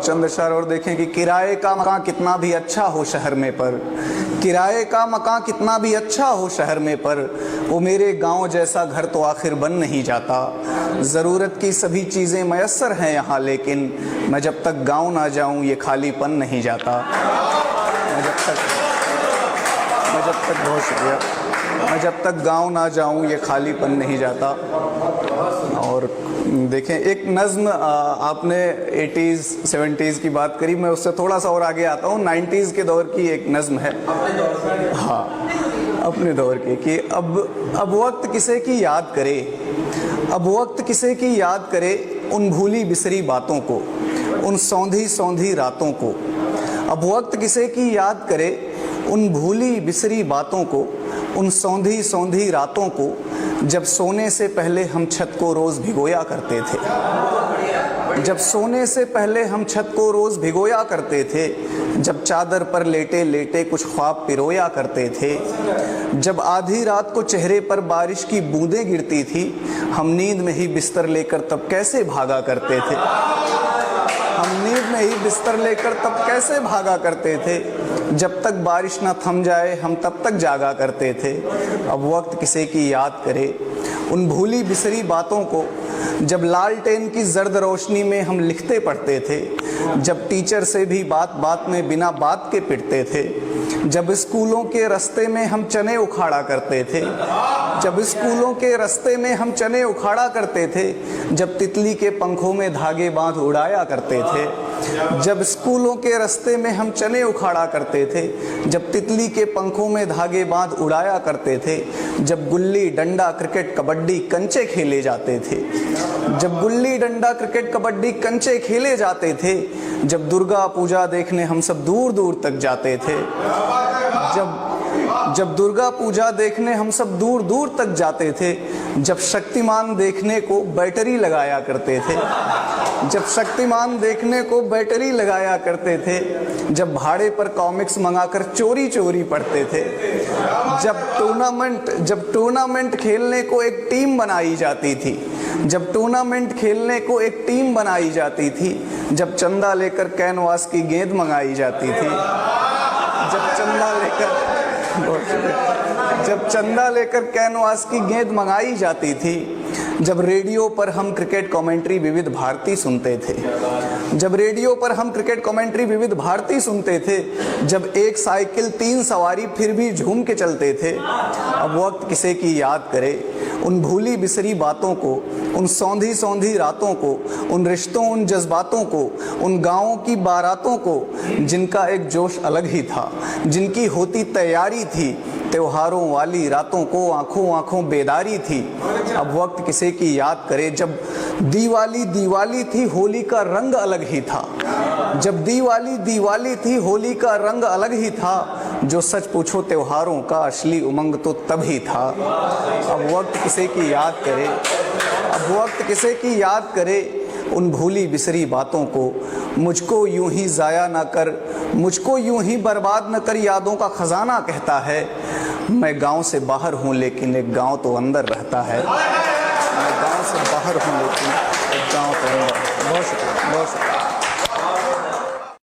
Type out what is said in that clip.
चंद अशआर और देखें कि किराए का मकान कितना भी अच्छा हो शहर में पर, किराए का मकान कितना भी अच्छा हो शहर में पर, वो मेरे गांव जैसा घर तो आखिर बन नहीं जाता। ज़रूरत की सभी चीज़ें मयस्सर हैं यहाँ, लेकिन मैं जब तक गांव ना जाऊँ ये खालीपन नहीं जाता। बहुत शुक्रिया। मैं जब तक गांव ना जाऊं ये खालीपन नहीं जाता। और देखें, एक नज़्म आपने 80s 70s की बात करी, मैं उससे थोड़ा सा और आगे आता हूँ। 90s के दौर की एक नज़्म है, हाँ अपने दौर की, कि अब वक्त किसे की याद करे, अब वक्त किसे की याद करे, उन भूली बिसरी बातों को, उन सौंधी सौंधी रातों को। अब वक्त किसे की याद करे, उन भूली बिसरी बातों को, उन सौंधी सौंधी रातों को, जब सोने से पहले हम छत को रोज़ भिगोया करते थे, जब सोने से पहले हम छत को रोज़ भिगोया करते थे, जब चादर पर लेटे लेटे कुछ ख्वाब पिरोया करते थे, जब आधी रात को चेहरे पर बारिश की बूंदें गिरती थी, हम नींद में ही बिस्तर लेकर तब कैसे भागा करते थे, हम नींद में ही बिस्तर लेकर तब कैसे भागा करते थे, जब तक बारिश ना थम जाए हम तब तक जागा करते थे। अब वक्त किसे की याद करे, उन भूली बिसरी बातों को, जब लालटेन की जर्द रोशनी में हम लिखते पढ़ते थे, जब टीचर से भी बात बात में बिना बात के पिटते थे, जब स्कूलों के रास्ते में हम चने उखाड़ा करते थे, जब स्कूलों के रास्ते में हम चने उखाड़ा करते थे, जब तितली के पंखों में धागे बांध उड़ाया करते थे, जब स्कूलों के रास्ते में हम चने उखाड़ा करते थे, जब तितली के पंखों में धागे बांध उड़ाया करते थे, जब गुल्ली डंडा क्रिकेट कबड्डी कंचे खेले जाते थे, जब गुल्ली डंडा क्रिकेट कबड्डी कंचे खेले जाते थे, जब दुर्गा पूजा देखने हम सब दूर दूर तक जाते थे, जब दुर्गा पूजा देखने हम सब दूर दूर तक जाते थे, जब शक्तिमान देखने को बैटरी लगाया करते थे, जब शक्तिमान देखने को बैटरी लगाया करते थे, जब भाड़े पर कॉमिक्स मंगाकर चोरी चोरी पढ़ते थे, जब टूर्नामेंट खेलने को एक टीम बनाई जाती थी, जब टूर्नामेंट खेलने को एक टीम बनाई जाती थी, जब चंदा लेकर कैनवास की गेंद मंगाई जाती थी, जब चंदा लेकर कैनवास की गेंद मंगाई जाती थी, जब रेडियो पर हम क्रिकेट कमेंट्री विविध भारती सुनते थे, जब रेडियो पर हम क्रिकेट कमेंट्री विविध भारती सुनते थे, जब एक साइकिल 3 सवारी फिर भी झूम के चलते थे। अब वक्त किसे की याद करे, उन भूली बिसरी बातों को, उन सौंधी सौंधी रातों को, उन रिश्तों उन जज्बातों को, उन गाँवों की बारातों को, जिनका एक जोश अलग ही था, जिनकी होती तैयारी थी, त्योहारों वाली रातों को आंखों आंखों बेदारी थी। अब वक्त किसे की याद करे, जब दीवाली दीवाली थी होली का रंग अलग ही था, जब दीवाली दीवाली थी होली का रंग अलग ही था, जो सच पूछो त्योहारों का असली उमंग तो तब ही था। अब वक्त किसे की याद करे, अब वक्त किसे की याद करे, उन भूली बिसरी बातों को, मुझको यूं ही ज़ाया ना कर, मुझको यूं ही बर्बाद न कर, यादों का ख़जाना कहता है। मैं गांव से बाहर हूं लेकिन एक गांव तो अंदर रहता है, मैं गांव से बाहर हूं लेकिन एक गांव तो अंदर। बहुत शुक्रिया, बहुत शुक्रिया।